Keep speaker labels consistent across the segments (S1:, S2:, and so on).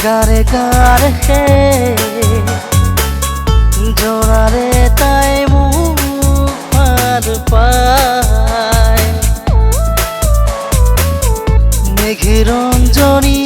S1: গারে গারে হে জোড়ারে তাই মুখ পার পায় মেঘের রঞ্জনী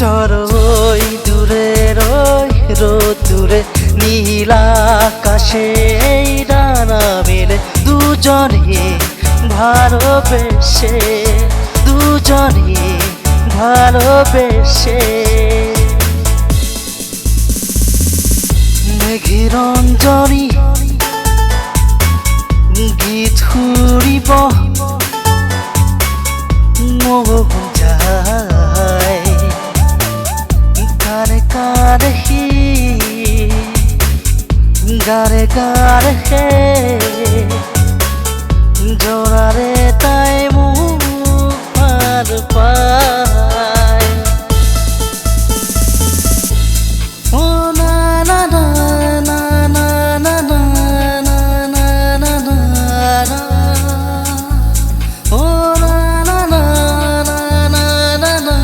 S1: চরই দূরে রোদ্দুরে নীল আকাশে ডানা মেলে দুজনে ভালোবেসে মেঘের রঞ্জনী গীত ঘুরিব মোহন যায় গারে গারে হে জোড়ারে তাই মুখ পার পায় ও না না না না না না না না না না না ও না না না না না না না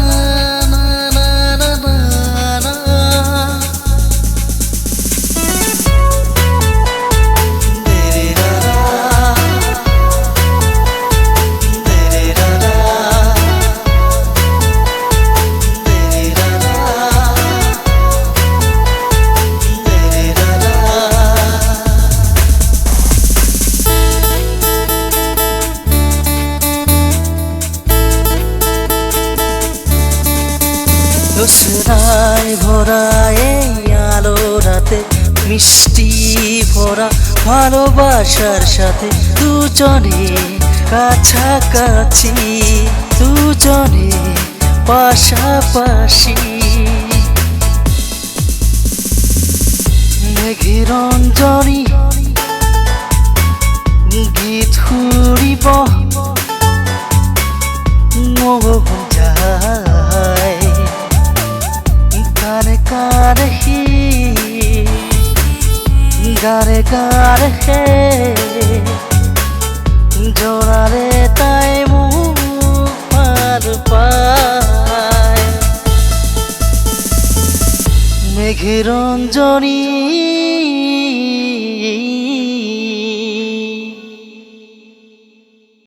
S1: জোছনায় ভরা এই আলো রাতে মিষ্টি ভরা ভালোবাসার সাথে দুজনে কাছাকাছি দুজনে পাশাপাশি মেঘের রঞ্জনী গীত ঘুরিব মোহন যায় গারে গারে হে জোড়ারে তাই মুখ পার পায় মেঘের রঞ্জনী।